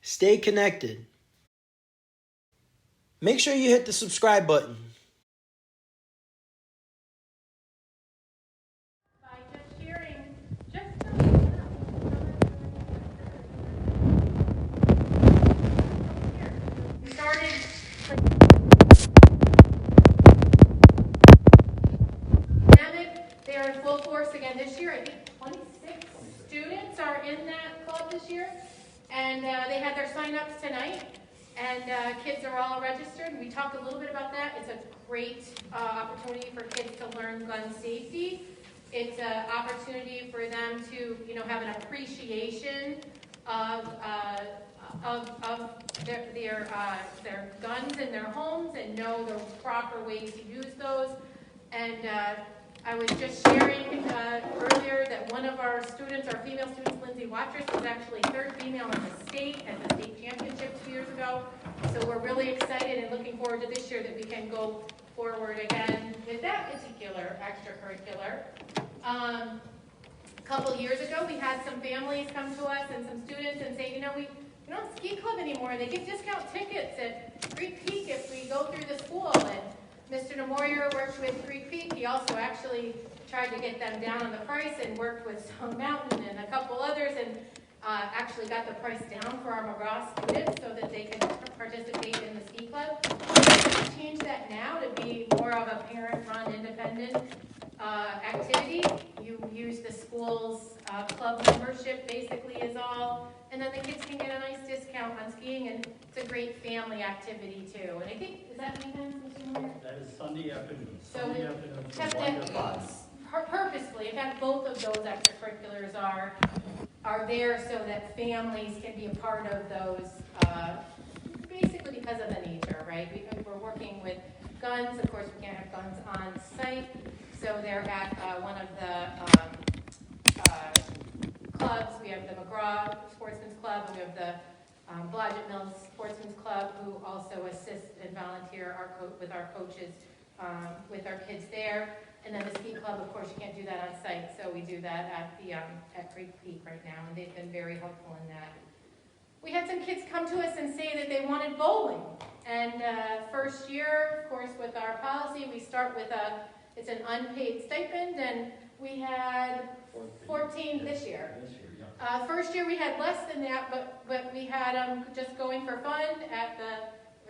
Stay connected. Make sure you hit the subscribe button. By just sharing we started they are in full force again this year. I think 26 students are in that club this year, and they had their sign-ups tonight, and kids are all registered. We talked a little bit about that. It's a great opportunity for kids to learn gun safety. It's an opportunity for them to, have an appreciation of their guns in their homes and know the proper ways to use those. And I was just sharing earlier that one of our students, our female students, Lindsay Watrous, was actually third female in the state at the state championship 2 years ago. So we're really excited and looking forward to this year that we can go forward again with that particular extracurricular. A couple years ago, we had some families come to us and some students and say, we don't ski club anymore. They give discount tickets at Creek Peak if we go through the school. And Mr. Nemoyer worked with Creek Peak. He also actually tried to get them down on the price and worked with Stone Mountain and a couple others and actually got the price down for our McGraw students so that they can participate in the ski club. We've changed that now to be more of a parent-run independent activity. You use the school's club membership basically is all, and then the kids can get a nice discount on skiing, and it's a great family activity too. And I think, is that weekends, Mr. Moore? That is Sunday afternoon. So Sunday afternoon from 1 to 5. Purposefully, in fact, both of those extracurriculars are there so that families can be a part of those, basically because of the nature, right? We're working with guns. Of course, we can't have guns on site, so they're at one of the clubs. We have the McGraw Sportsman's Club, and we have the Blodgett Mills Sportsman's Club, who also assist and volunteer with our coaches, with our kids there. And then the ski club, of course, you can't do that on site, so we do that at Creek Peak right now, and they've been very helpful in that. We had some kids come to us and say that they wanted bowling. And first year, of course, with our policy, we start with it's an unpaid stipend, and we had 14 this year. First year we had less than that, but we had just going for fun at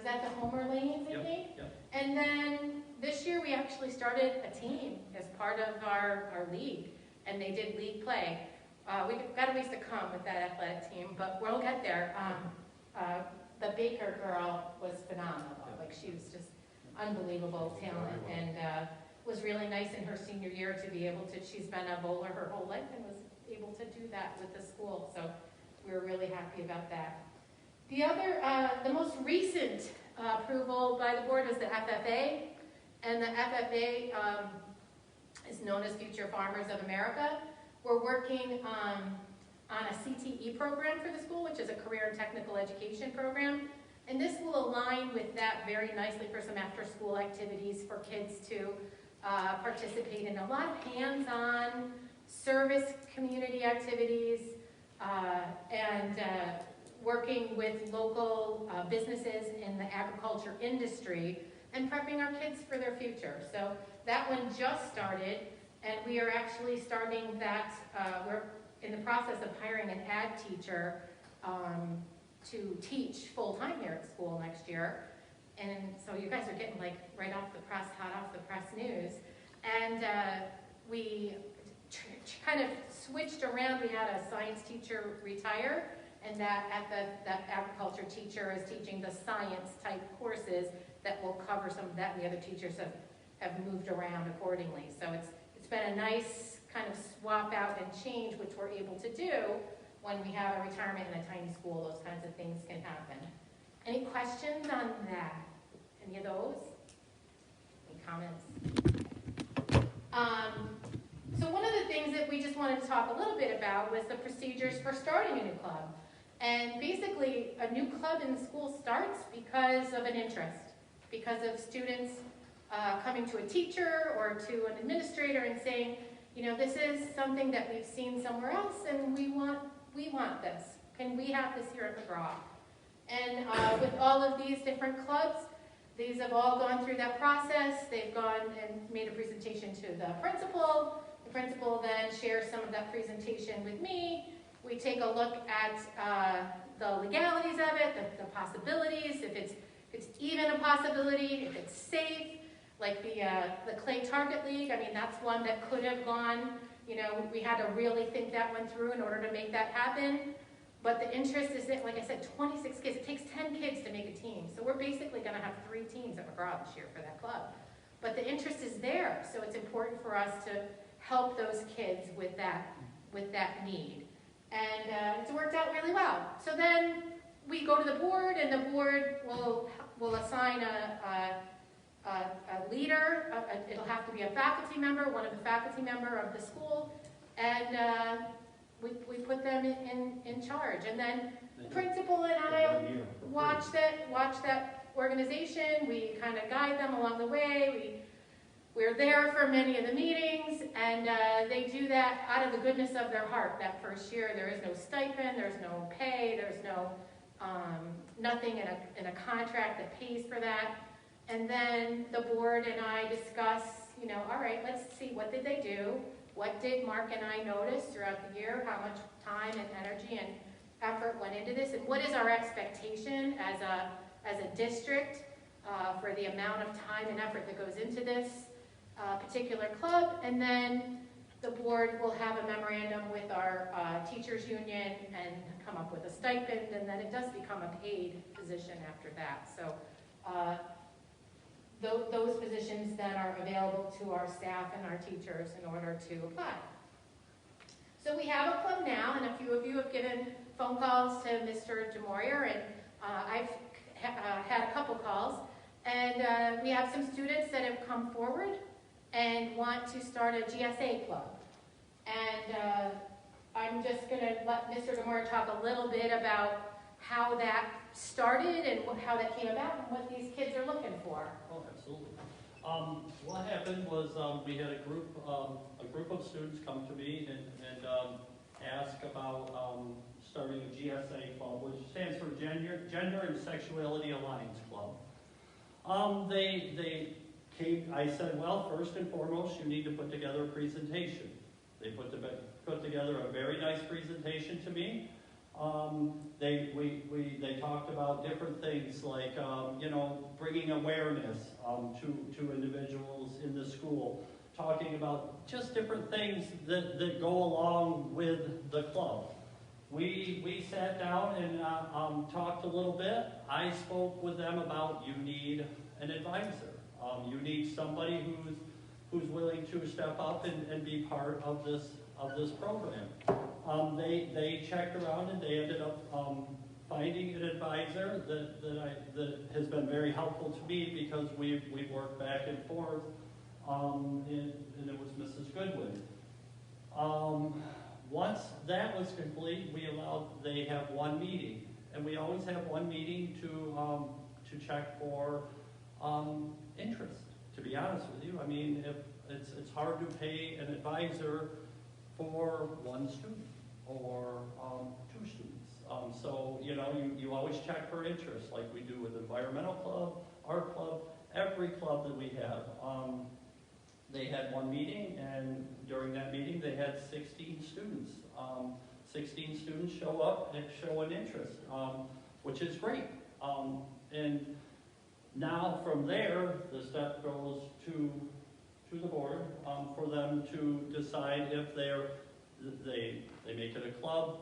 the Homer Lanes, I think? Yep. And then this year we actually started a team as part of our league, and they did league play. We've got a ways to come with that athletic team, but we'll get there. The Baker girl was phenomenal. Like, she was just unbelievable talent, and was really nice in her senior year to be able to, she's been a bowler her whole life and was able to do that with the school, so we were really happy about that. The other, the most recent approval by the board was the FFA, and the FFA is known as Future Farmers of America. We're working on a CTE program for the school, which is a career and technical education program, and this will align with that very nicely for some after-school activities for kids to participate in. A lot of hands-on service community activities and working with local businesses in the agriculture industry and prepping our kids for their future. So that one just started, and we are actually starting that, we're in the process of hiring an ag teacher to teach full-time here at school next year. And so you guys are getting like right off the press, hot off the press news. And we kind of switched around. We had a science teacher retire, and that agriculture teacher is teaching the science type courses that will cover some of that, and the other teachers have moved around accordingly. So it's been a nice kind of swap out and change, which we're able to do when we have a retirement in a tiny school. Those kinds of things can happen. Any questions on that? Any of those? Any comments? So one of the things that we just wanted to talk a little bit about was the procedures for starting a new club. And basically, a new club in the school starts because of an interest, because of students coming to a teacher or to an administrator and saying, this is something that we've seen somewhere else, and we want this. Can we have this here at McGraw? And with all of these different clubs, these have all gone through that process. They've gone and made a presentation to the principal. The principal then shares some of that presentation with me. We take a look at the legalities of it, the possibilities, if it's even a possibility, if it's safe, like the Clay Target League. I mean, that's one that could have gone, you know, we had to really think that one through in order to make that happen. But the interest is that, like I said, 26 kids. It takes 10 kids to make a team. So we're basically going to have 3 teams at McGraw this year for that club. But the interest is there, so it's important for us to help those kids with that need. And it's worked out really well. So then we go to the board, and the board will assign a leader. It'll have to be a faculty member, one of the faculty member of the school, and we put them in charge. And then the principal and I watch that organization. We kind of guide them along the way. We're there for many of the meetings, and they do that out of the goodness of their heart. That first year, there is no stipend, there's no pay, there's no nothing in a contract that pays for that. And then the board and I discuss, you know, all right, let's see, what did they do? What did Mark and I notice throughout the year? How much time and energy and effort went into this? And what is our expectation as a district for the amount of time and effort that goes into this particular club? And then the board will have a memorandum with our teachers union and come up with a stipend, and then it does become a paid position after that. So those positions then are available to our staff and our teachers in order to apply. So we have a club now, and a few of you have given phone calls to Mr. DeMoyer, and I've had a couple calls, and we have some students that have come forward and want to start a GSA club. And I'm just going to let Mr. DeMoyer talk a little bit about how that started and how that came about and what these kids are looking for. Oh, absolutely. What happened was we had a group of students come to me and ask about starting a GSA club, which stands for Gender and Sexuality Alliance Club. They came. I said, well, first and foremost, you need to put together a presentation. They put together a very nice presentation to me. They talked about different things like you know, bringing awareness to individuals in the school, talking about just different things that go along with the club. We sat down and talked a little bit. I spoke with them about you need an advisor. You need somebody who's willing to step up and be part of this program. They checked around and they ended up finding an advisor that has been very helpful to me because we've worked back and forth, and it was Mrs. Goodwin. Once that was complete, they have one meeting, and we always have one meeting to check for interest. To be honest with you, I mean, if it's hard to pay an advisor for one student or 2 students. So, you know, you always check for interest, like we do with environmental club, art club, every club that we have. They had one meeting, and during that meeting, they had 16 students. 16 students show up and show an interest, which is great. And now from there, the step goes to the board for them to decide if they make it a club.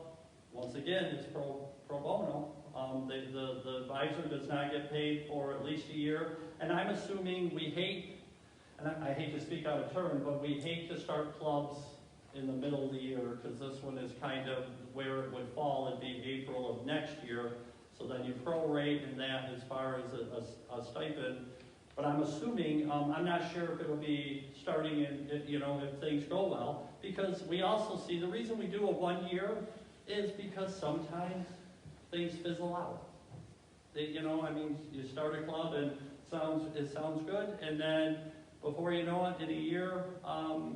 Once again, it's pro bono. The advisor does not get paid for at least a year. And I'm assuming and I hate to speak out of turn, but we hate to start clubs in the middle of the year, because this one is kind of where it would fall. It'd be April of next year. So then you prorate in that as far as a stipend. But I'm assuming, I'm not sure if it'll be starting if things go well, because we also see the reason we do a 1 year is because sometimes things fizzle out. You start a club and it sounds good, and then before you know it, in a year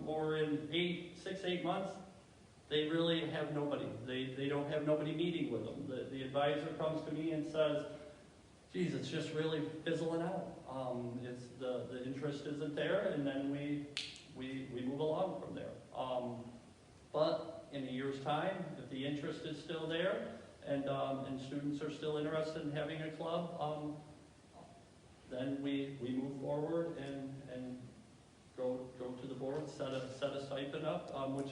or in 6-8 months, they really have nobody. They don't have nobody meeting with them. The advisor comes to me and says, geez, it's just really fizzling out. It's the interest isn't there, and then we move along from there. But in a year's time, if the interest is still there, and students are still interested in having a club, then we move forward and go to the board, set a stipend up, which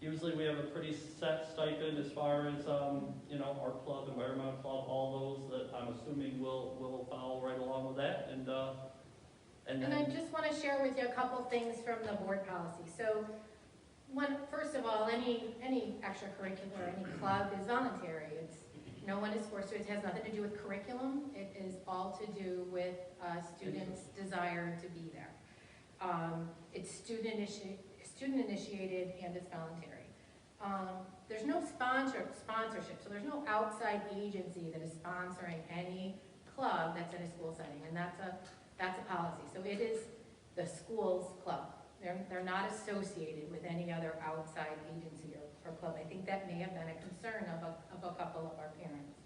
usually we have a pretty set stipend as far as our club, environmental club, all those that I'm assuming will follow right along with that, and And I just want to share with you a couple things from the board policy. So, first of all, any extracurricular, any club is voluntary. No one is forced to. It has nothing to do with curriculum. It is all to do with students' desire to be there. It's student initiated and it's voluntary. There's no sponsorship, so there's no outside agency that is sponsoring any club that's in a school setting, and that's a policy. So it is the school's club. They're not associated with any other outside agency or club. I think that may have been a concern of a couple of our parents.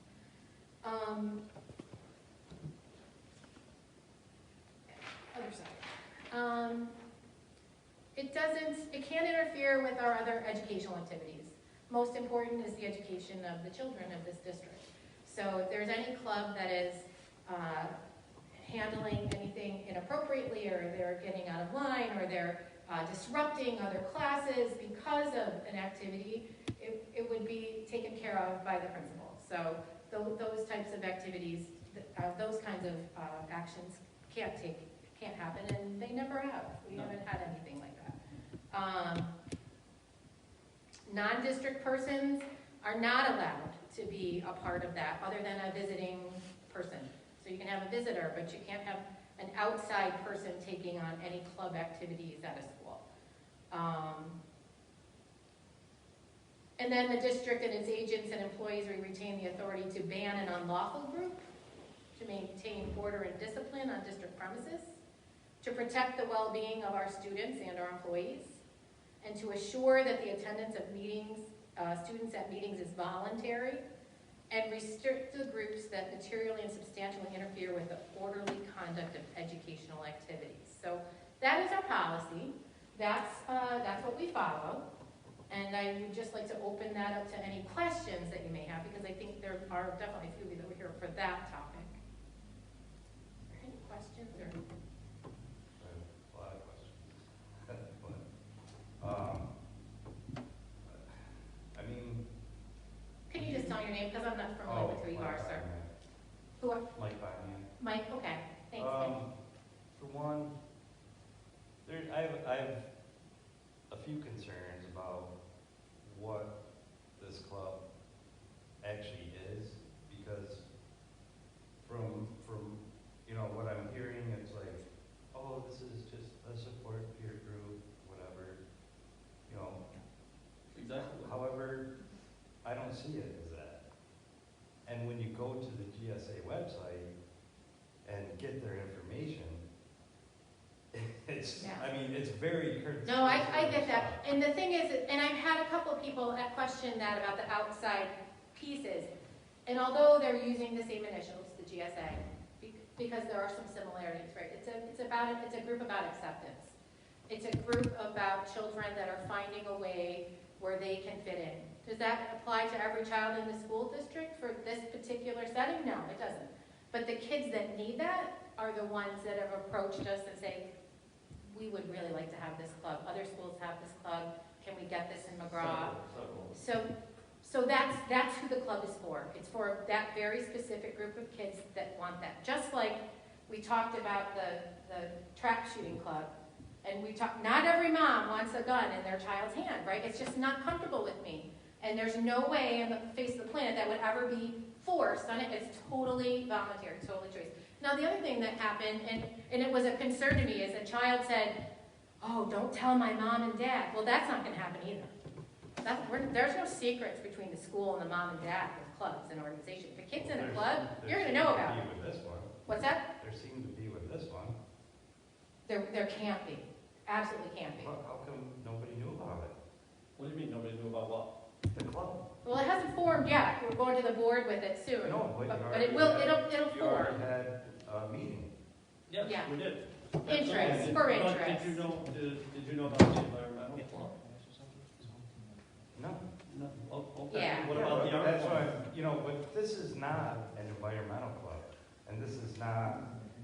Other side. It can't interfere with our other educational activities. Most important is the education of the children of this district. So if there's any club that is handling anything inappropriately, or they're getting out of line, or they're disrupting other classes because of an activity, it would be taken care of by the principal. So those types of activities, those kinds of actions can't happen, and they never have. We haven't had anything like that. Non-district persons are not allowed to be a part of that, other than a visiting person. So you can have a visitor, but you can't have an outside person taking on any club activities at a school. And then the district and its agents and employees retain the authority to ban an unlawful group, to maintain order and discipline on district premises, to protect the well-being of our students and our employees, and to assure that the attendance of meetings, students at meetings is voluntary, and restrict the groups that materially and substantially interfere with the orderly conduct of educational activities. So that is our policy. That's what we follow. And I would just like to open that up to any questions that you may have, because I think there are definitely a few of you that were here for that topic. Are there any questions? Or? I have a lot of questions. I mean... Can you just tell your name, because I'm not familiar with who you are, sir? Who are? Mike Byman. Mike, okay. Thanks, For one, I have a few concerns about what this club actually is, because from what I'm hearing, it's like, oh, this is just a support peer group, whatever, exactly. However, I don't see it as that. And when you go to the GSA website and get their information, it's, Yeah. I mean, it's very... No, I get that. And the thing is, and I've had a couple of people question that about the outside pieces. And although they're using the same initials, the GSA, because there are some similarities, right? It's a group about acceptance. It's a group about children that are finding a way where they can fit in. Does that apply to every child in the school district for this particular setting? No, it doesn't. But the kids that need that are the ones that have approached us and say, we would really like to have this club. Other schools have this club. Can we get this in McGraw? So that's who the club is for. It's for that very specific group of kids that want that. Just like we talked about the track shooting club, and we talked, not every mom wants a gun in their child's hand, right? It's just not comfortable with me. And there's no way on the face of the planet that would ever be forced on it. It's totally voluntary, totally choice. Now, the other thing that happened, and it was a concern to me, is a child said, oh, don't tell my mom and dad. Well, that's not going to happen either. There's no secrets between the school and the mom and dad with clubs and organizations. If a kid's in a club, you're going to know about it. With this one. What's that? There seemed to be with this one. There can't be. Absolutely can't be. How come nobody knew about it? What do you mean nobody knew about what? formed, yeah, we're going to the board with it soon. No, but you But it already will, had- it'll You form. already had a meeting. Yes, Yeah. we did. Interest, Absolutely. for But interest. Did you know about the environmental club? No. No, okay. Yeah. What Yeah, about but the art that's club? why, but this is not an environmental club, and this is not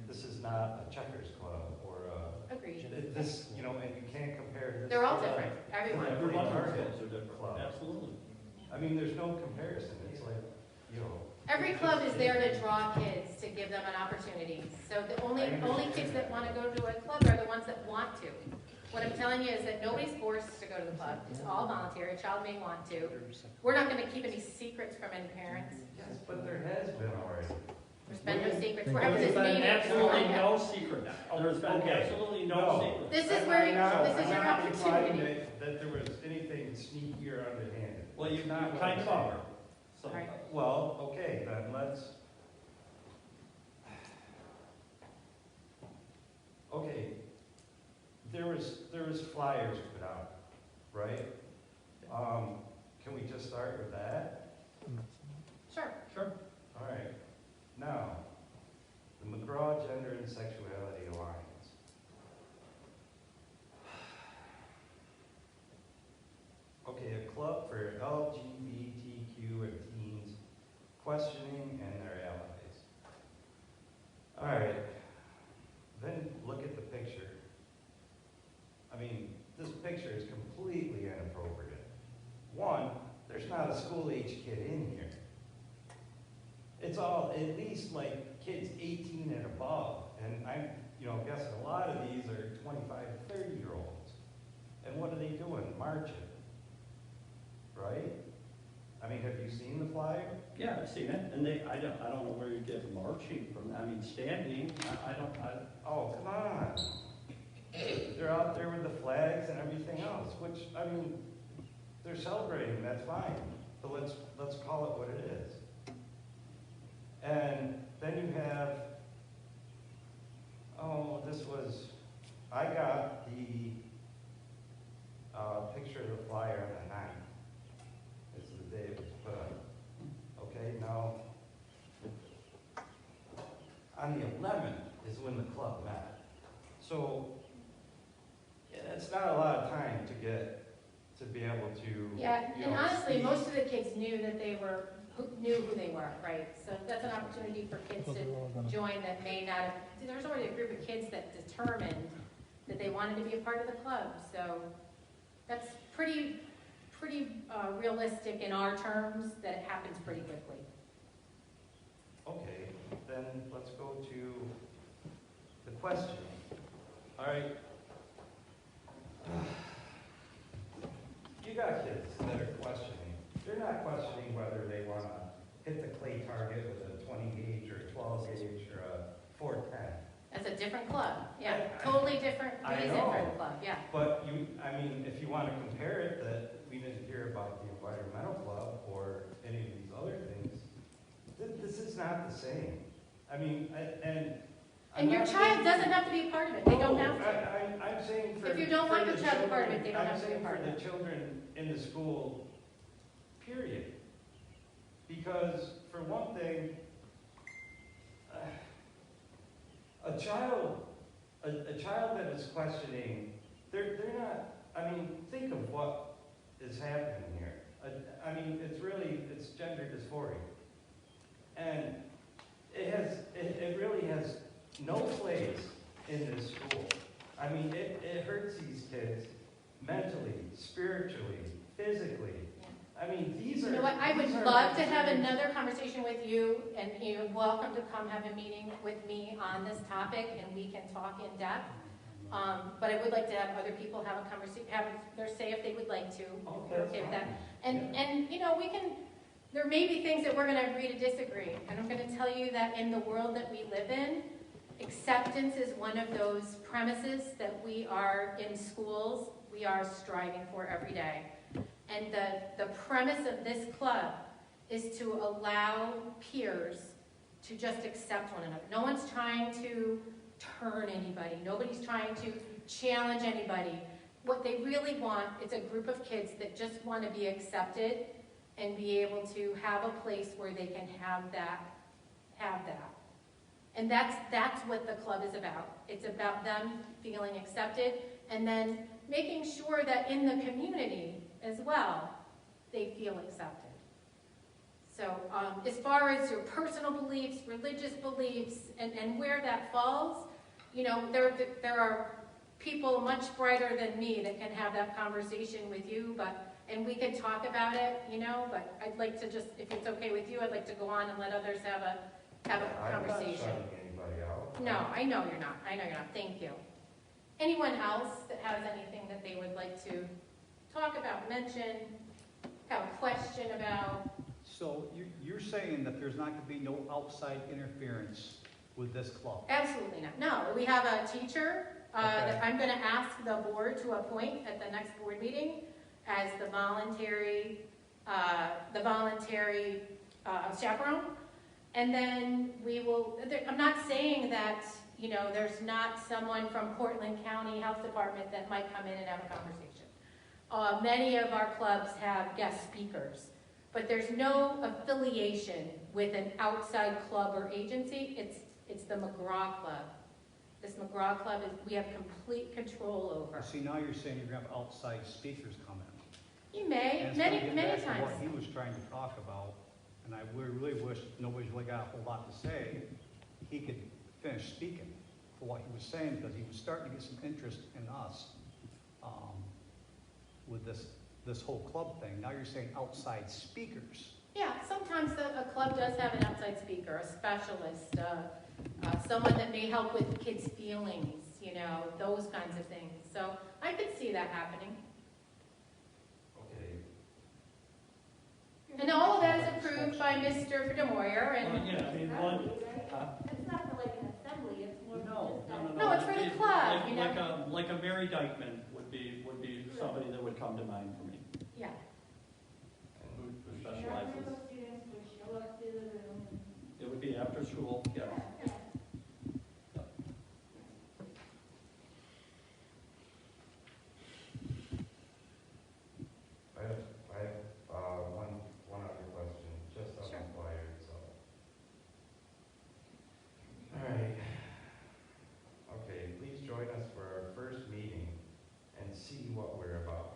a checkers club or Agreed. this, and you can't compare this. They're all to- different, everyone. Every one of those Target clubs are different, club. absolutely. I mean, there's no comparison, it's like, Every club is there to draw kids, to give them an opportunity. So the only kids that want to go to a club are the ones that want to. What I'm telling you is that nobody's forced to go to the club. It's all voluntary. A child may want to. We're not going to keep any secrets from any parents. yes, but there has been already. There's been no secrets. We're having this There's been meeting. absolutely no secret. There's been Okay. absolutely no No. secret. This is where, this is your I'm not implying opportunity. that there was anything sneaky or underhanded. Well, you It's not what kind I'm of are. saying. So, All right. Well, okay, then let's. Okay, there was flyers put out, right? Can we just start with that? Sure. sure. All right. Now, the McGraw Gender and Sexuality Alliance. Okay, a club for LGBTQ and teens questioning and their allies. All right, then look at the picture. I mean, this picture is completely inappropriate. One, there's not a school-age kid in here. It's all at least like kids 18 and above, and I'm, guessing a lot of these are 25 to 30-year-olds. And what are they doing? Marching, right? I mean, have you seen the flyer? Yeah, I've seen it, and I don't know where you get marching from. I mean, standing. Oh, come on. They're out there with the flags and everything else, which, I mean, they're celebrating, that's fine. But let's call it what it is. And then you have, I got the picture of the flyer on the 9th. It's the day it was put up. Okay, now, on the 11th is when the club met. So, yeah, that's not a lot of time to be able to. Yeah, and honestly, speak. most of the kids knew that knew who they were, right? So that's an opportunity for kids to join that may not have, there's already a group of kids that determined that they wanted to be a part of the club. So that's pretty realistic in our terms, that it happens pretty quickly. Okay, then let's go to the question. All right. You got kids that are questioning. They're not questioning whether they want to hit the clay target with a 20 gauge or a 12 gauge or a 410. That's a different club. Yeah, totally different I reason know. for the club, yeah. But if you want to compare it, that we didn't hear about the environmental club or any of these other things, this is not the same. I mean, I'm And your not child saying- doesn't have to be a part of it. They don't have to. I'm saying for. If you don't want for your the child a part of children- it, they don't have to be a part of I'm it. saying for the children in the school, period. Because for one thing, a child that is questioning, they're not, think of what is happening here. It's gender dysphoria. And it really has no place in this school. It hurts these kids mentally, spiritually, physically. These are. You know what, I would these are love to have concerns. another conversation with you, and you're welcome to come have a meeting with me on this topic, and we can talk in depth. But I would like to have other people have a conversation, have their say if they would like to. Oh, If you're that's okay with that. fine. And we can, there may be things that we're gonna agree to disagree. And I'm gonna tell you that in the world that we live in, acceptance is one of those premises that we are in schools, we are striving for every day. And the premise of this club is to allow peers to just accept one another. No one's trying to turn anybody. Nobody's trying to challenge anybody. What they really want is a group of kids that just want to be accepted and be able to have a place where they can have that. And that's what the club is about. It's about them feeling accepted, and then making sure that in the community as well, they feel accepted. So as far as your personal beliefs, religious beliefs, and where that falls, you know, there are people much brighter than me that can have that conversation with you, and we can talk about it, you know, but I'd like to just, if it's okay with you, I'd like to go on and let others have a conversation. I'm not shutting anybody out. No, I know you're not. Thank you. Anyone else that has anything that they would like to talk about, mention, have a question about? So you're saying that there's not going to be no outside interference with this club? Absolutely not. No, we have a teacher that Okay. I'm going to ask the board to appoint at the next board meeting as the voluntary chaperone. And then we will, I'm not saying that, you know, there's not someone from Portland County Health Department that might come in and have a conversation. Many of our clubs have guest speakers, but there's no affiliation with an outside club or agency. It's the McGraw Club. This McGraw Club we have complete control over. See, now you're saying you're going to have outside speakers come in. You may, And it's gonna many get times. back to what he was trying to talk about, and I really wish nobody's really got a whole lot to say. He could finish speaking for what he was saying, because he was starting to get some interest in us with this whole club thing. Now you're saying outside speakers. Yeah, sometimes a club does have an outside speaker, a specialist, someone that may help with kids' feelings, you know, those kinds of things. So I could see that happening. Okay. And all of that is approved by Mr. DeMoyer, Well, and yeah, I mean, one, It's not for like an assembly, it's more no, just. No, it's for the club, you know? Like a Mary Dykeman would be somebody that would come to mind for me, yeah. who Every specializes. of the students would show up to the room. It would be after school, yeah. I have one other question, just on Sure. the flyer itself. All right. Okay, please join us for our first meeting and see what we're about.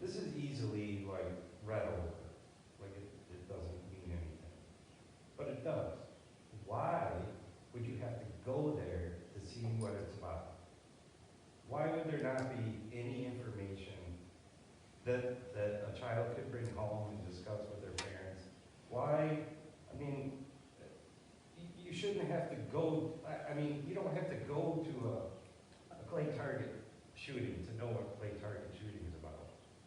This is easily like read over, like it doesn't mean anything, but it does. Why would you have to go there to see what it's about? Why would there not be any information that a child could bring home and discuss with their parents? Why, I mean, you shouldn't have to go, you don't have to go to a clay target shooting to know what clay target shooting is about.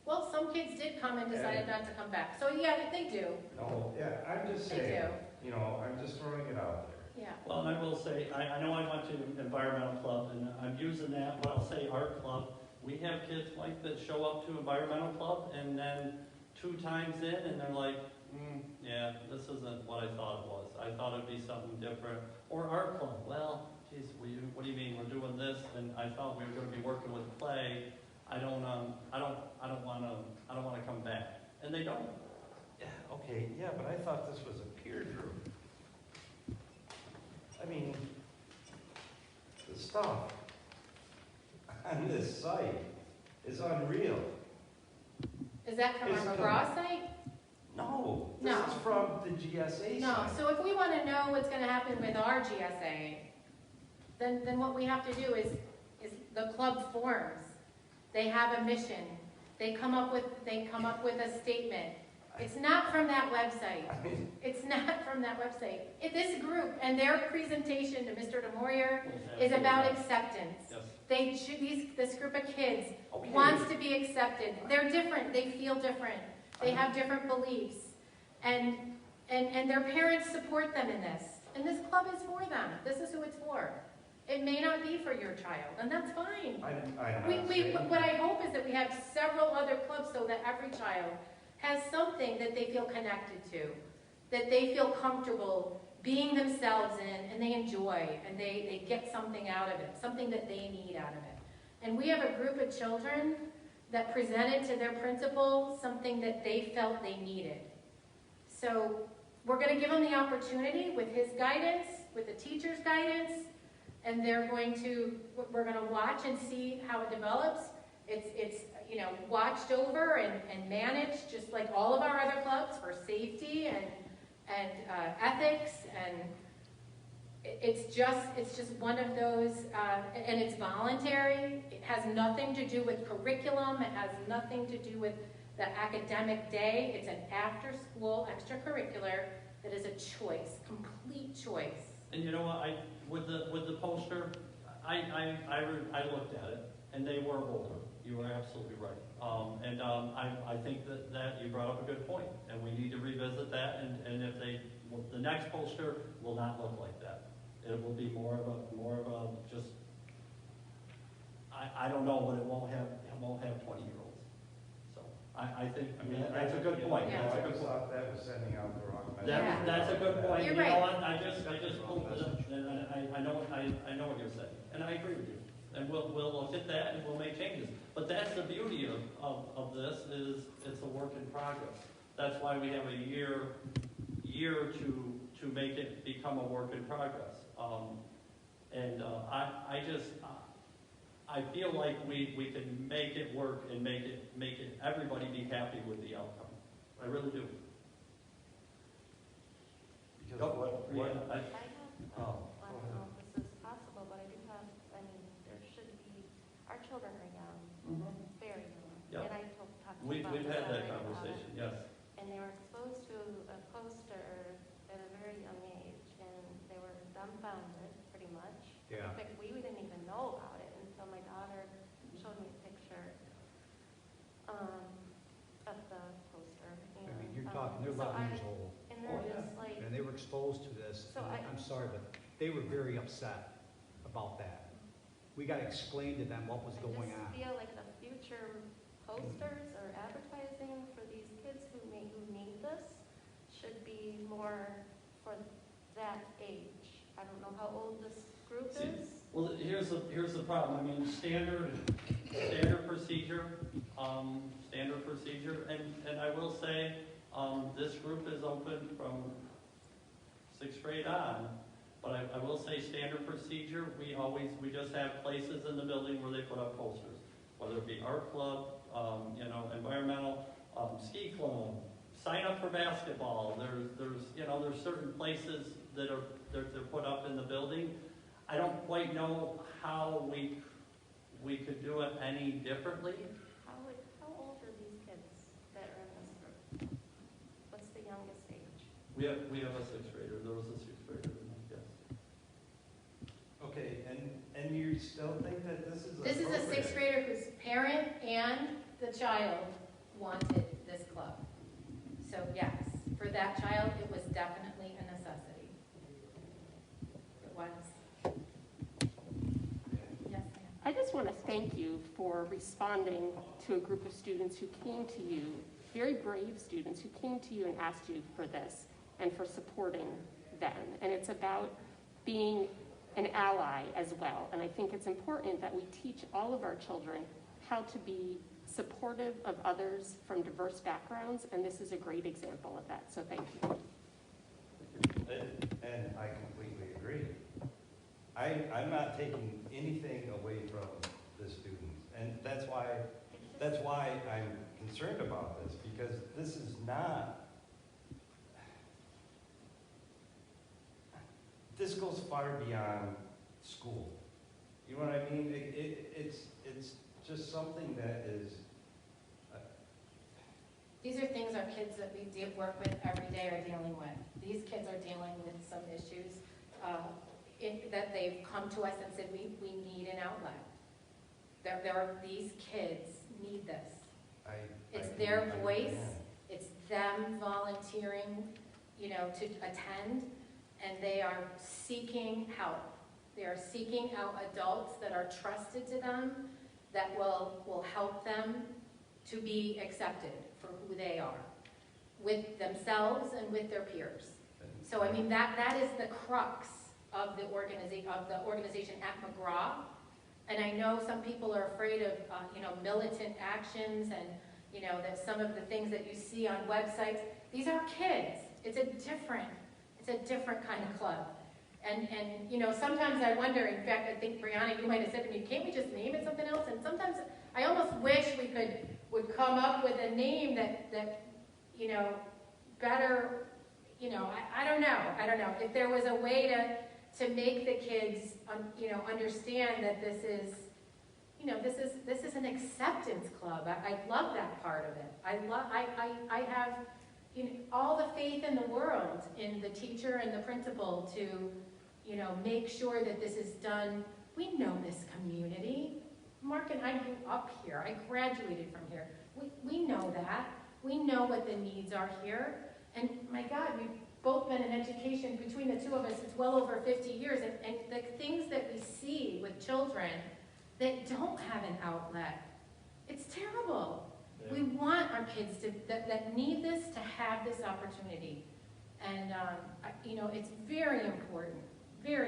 Well, some kids did come and decided not to come back. So yeah, they do. No, yeah, I'm just They saying, do. I'm just throwing it out there. Yeah. Well, and I will say, I know I went to environmental club, and I'm using that, but I'll say art club. We have kids like that show up to environmental club, and then 2 times in, and they're like, yeah, this isn't what I thought it was. I thought it'd be something different. Or art club, well, geez, what do you mean, we're doing this, and I thought we were gonna be working with clay. I don't wanna come back. And they don't. Yeah, okay, yeah, but I thought this was a peer group. I mean, the stuff on this site is unreal. Is that from It's our McGraw site? No, this No. is from the GSA No, site. so if we want to know what's going to happen with our GSA, then what we have to do is the club forms. They have a mission. They come up with a statement. It's not from that website. I mean, It's not from that website. This group and their presentation to Mr. DeMoyer is about acceptance. Yes. This group of kids okay. wants to be accepted. They're different. They feel different. They have different beliefs. And their parents support them in this. And this club is for them. This is who it's for. It may not be for your child, and that's fine. I'm not saying- What I hope is that we have several other clubs so that every child has something that they feel connected to, that they feel comfortable being themselves in, and they enjoy, and they get something out of it, something that they need out of it. And we have a group of children that presented to their principal something that they felt they needed. So we're going to give them the opportunity with his guidance, with the teacher's guidance, and we're going to watch and see how it develops. It's watched over and managed just like all of our other clubs for safety and ethics, and it's just one of those, and it's voluntary. It has nothing to do with curriculum. It has nothing to do with the academic day. It's an after-school extracurricular that is a choice, complete choice. And you know what, with the poster, I looked at it, and they were older. You are absolutely right. I think that you brought up a good point, and we need to revisit that, and if the next poster will not look like that. It will be more of a just, I don't know, but it won't have 20-year-olds. So I think, that's a good point. Yeah. That's a I good point. thought that was sending out the wrong message. Yeah. That's a good point. You're You know right. what? I just pulled it up, and I know what you're saying, and I agree with you. And we'll look at that and we'll make changes. But that's the beauty of this, is it's a work in progress. That's why we have a year to make it become a work in progress. I feel like we can make it work and make it everybody be happy with the outcome. I really do. Because Go. what, Yeah, I have, oh, I don't know if this is possible, but I do have, there should be, our children are young, very young. Yeah. And I talked about We've this had that already, conversation, yes. And they were exposed to a poster at a very young age, and they were dumbfounded, pretty much. Yeah. In fact, we didn't even know about it until my daughter showed me a picture of the poster. I mean, you're talking, they're 11 years old, And they're Oh, yeah. just like, and they were exposed to this, So and I'm sorry, but they were very upset about that. We got to explain to them what was going I on. just feel like the future posters or advertising for these kids who need this should be more for that age. I don't know how old this group is. Well, here's the problem. I mean, standard procedure, and I will say, this group is open from 6th grade on. But I will say, standard procedure, we just have places in the building where they put up posters, whether it be art club, environmental, ski club, sign up for basketball. There's certain places that they're put up in the building. I don't quite know how we could do it any differently. How old are these kids that are in this group? What's the youngest age? We have a 6th grader. There was a 6th grader in that, yes. okay, and you still think that this is This is a 6th grader whose parent and the child wanted this club. So yes, for that child, it was definitely a necessity. It was. Yes, ma'am. I just want to thank you for responding to a group of students who came to you, very brave students who came to you and asked you for this, and for supporting them. And it's about being an ally as well. And I think it's important that we teach all of our children how to be supportive of others from diverse backgrounds, and this is a great example of that. So thank you. And I completely agree. I'm not taking anything away from the students, and that's why I'm concerned about this, because this is not. This goes far beyond school. You know what I mean? It's just something that is. These are things our kids that we work with every day are dealing with. These kids are dealing with some issues that they've come to us and said, we need an outlet. These kids need this. It's their voice, it's them volunteering, to attend, and they are seeking help. They are seeking out adults that are trusted to them, that will help them to be accepted for who they are, with themselves and with their peers. So I mean, that is the crux of the organization at McGraw, And I know some people are afraid of, militant actions and, that some of the things that you see on websites, these are kids. It's a different kind of club. And sometimes I wonder, in fact, I think, Brianna, you might have said to me, can't we just name it something else? And sometimes I almost wish we would come up with a name that better, I don't know. If there was a way to make the kids, understand that this is an acceptance club. I love that part of it. I have all the faith in the world in the teacher and the principal to, make sure that this is done. We know this community. Mark and I grew up here. I graduated from here. We know that. We know what the needs are here. And my God, we've both been in education, between the two of us, it's well over 50 years. And the things that we see with children that don't have an outlet, it's terrible. Yeah. We want our kids that need this to have this opportunity. And, it's very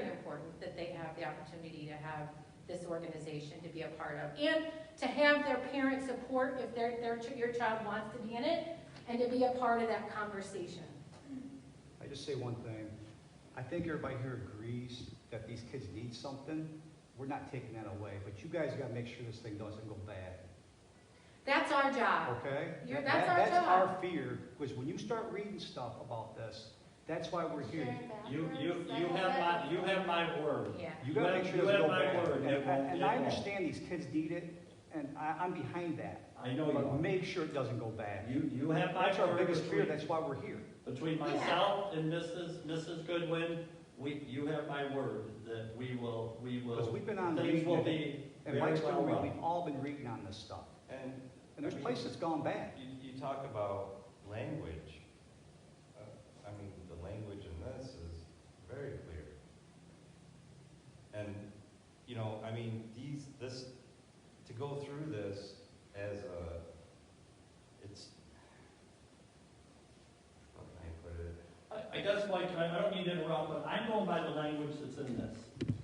important that they have the opportunity to have this organization to be a part of. And to have their parent support if your child wants to be in it, and to be a part of that conversation. I just say one thing. I think everybody here agrees that these kids need something. We're not taking that away, but you guys got to make sure this thing doesn't go bad. That's our job. Okay? That's our That's job. our fear, because when you start reading stuff about this, that's why we're here. You have my word. Yeah. You got to make sure You it have doesn't go my bad. word. It won't- And it I won't. understand these kids need it, and I'm behind that. I know you But are. make sure it doesn't go bad. You have my word. That's our biggest fear. between- That's why we're here. Between myself and Mrs. Goodwin, you have my word that we will, Because we've been on things will reading, be and very Mike's well going to read, run. we've all been reading on this stuff. And And there's I mean, places that's gone bad. You talk about language. The language in this is very clear. And, to go through this as how can I put it? I guess, Mike, I don't mean to interrupt, but I'm going by the language that's in this.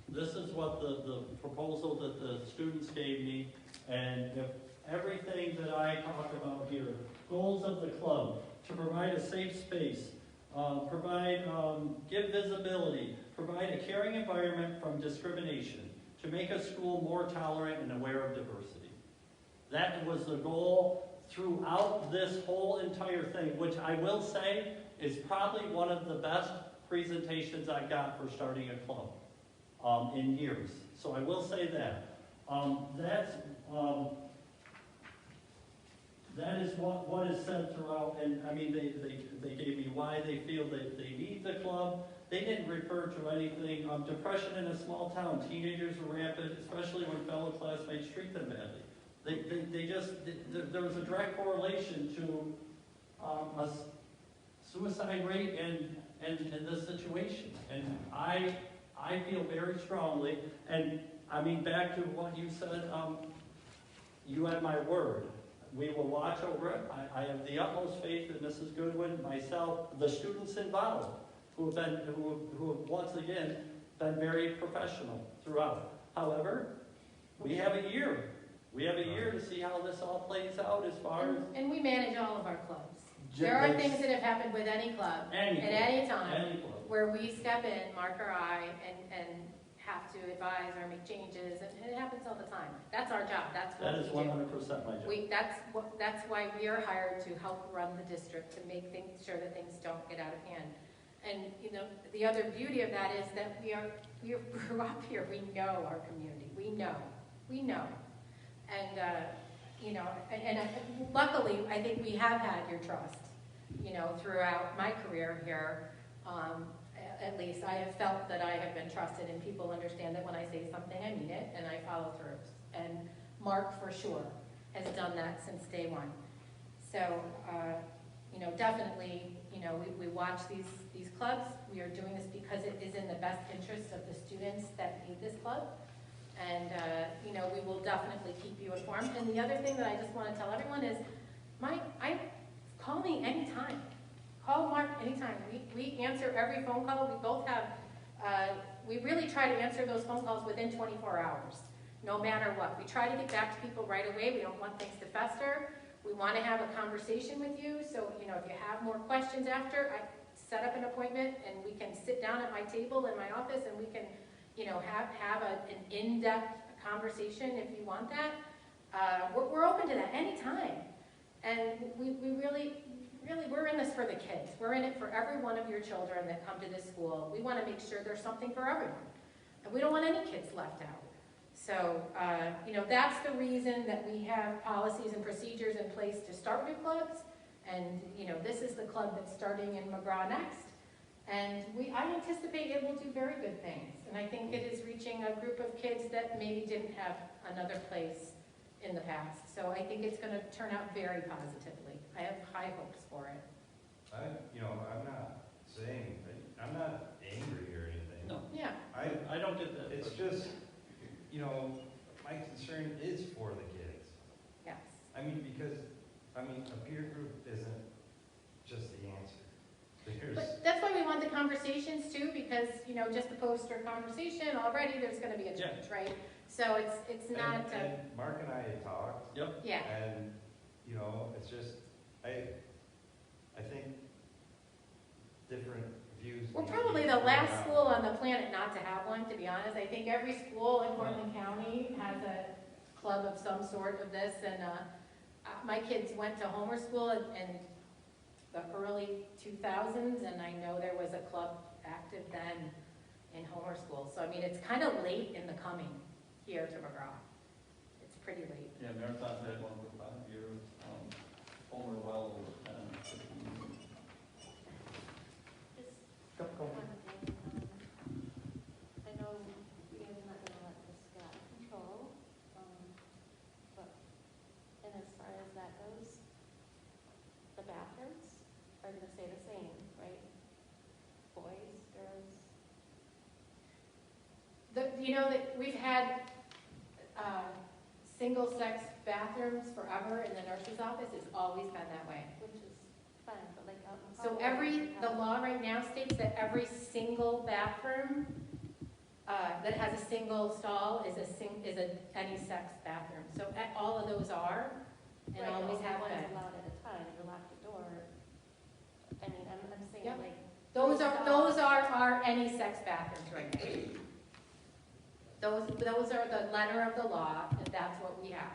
This is what the proposal that the students gave me, and if everything that I talk about here, goals of the club, to provide a safe space, give visibility, provide a caring environment from discrimination, to make a school more tolerant and aware of diversity. That was the goal throughout this whole entire thing, which I will say is probably one of the best presentations I got for starting a club in years. So I will say that. That is what is said throughout, and they gave me why they feel that they need the club. They didn't refer to anything. Depression in a small town, teenagers are rampant, especially when fellow classmates treat them badly. There was a direct correlation to a suicide rate and this situation. And I feel very strongly, and back to what you said, you have my word. We will watch over it. I have the utmost faith in Mrs. Goodwin, myself, the students involved, who have once again been very professional throughout. However, we have a year. We have a year to see how this all plays out as far as... And we manage all of our clubs. There are things that have happened with any club, at any time, where we step in, Mark or I, and have to advise or make changes, and it happens all the time. That's our job. That's what That is we do. 100% my job. That's why we are hired to help run the district, to make sure that things don't get out of hand. And the other beauty of that is that we grew up here. We know our community. We know, and and luckily, I think we have had your trust. Throughout my career here. At least I have felt that I have been trusted, and people understand that when I say something, I mean it, and I follow through. And Mark, for sure, has done that since day one. So, definitely, we watch these clubs. We are doing this because it is in the best interest of the students that need this club. And, we will definitely keep you informed. And the other thing that I just want to tell everyone is, call me anytime. Call Mark anytime. We answer every phone call. We both have, we really try to answer those phone calls within 24 hours. no matter what. We try to get back to people right away. We don't want things to fester. We want to have a conversation with you. So, you know, if you have more questions after, I set up an appointment and we can sit down at my table in my office and we can, you know, have an in-depth conversation if you want that. We're open to that anytime. And we really, we're in this for the kids. We're in it for every one of your children that come to this school. We want to make sure there's something for everyone. And we don't want any kids left out. So, you know, that's the reason that we have policies and procedures in place to start new clubs. And, you know, this is the club that's starting in McGraw next. And I anticipate it will do very good things. And I think it is reaching a group of kids that maybe didn't have another place in the past. So I think it's going to turn out very positively. I have high hopes for it. I'm not saying, I'm not angry or anything. No. Yeah. I don't get that. It's just, you know, my concern is for the kids. Yes. I mean, because, a peer group isn't just the answer. But that's why we want the conversations too, because, you know, just the poster conversation, already there's going to be a change, right? So it's not. And Mark and I had talked. Yep. Yeah. And, you know, it's just, I think different views. We're need to probably be the figured last out. school on the planet not to have one, to be honest. I think every school in Portland County has a club of some sort of this. And my kids went to Homer School in the early 2000s, and I know there was a club active then in Homer School. So, I mean, it's kind of late in the coming here to McGraw. It's pretty late. Yeah, Marathon's had one for 5 years. Homer well over 10, 15. Just one thing, I know you guys are not gonna let this get out of control, and as far as that goes, the bathrooms are gonna stay the same, right? Boys, girls? You know that we've had single-sex bathrooms forever in the nurse's office. It's always been that way. Which is fine, but like out in So public, the law right now states that every single bathroom that has a single stall is any sex bathroom. So all of those are, and right, always only have one's been. allowed at a time, you lock the door. I mean, I'm saying Yep. like. Those are our any sex bathrooms right now. Those are the letter of the law, and that's what we have.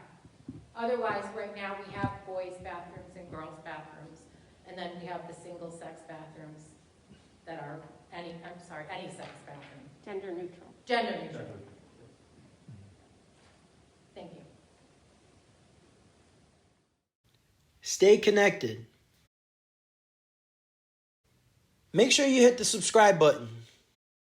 Otherwise, right now, we have boys' bathrooms and girls' bathrooms, and then we have the single-sex bathrooms that are any sex bathroom. Gender neutral. Gender neutral. Thank you. Stay connected. Make sure you hit the subscribe button.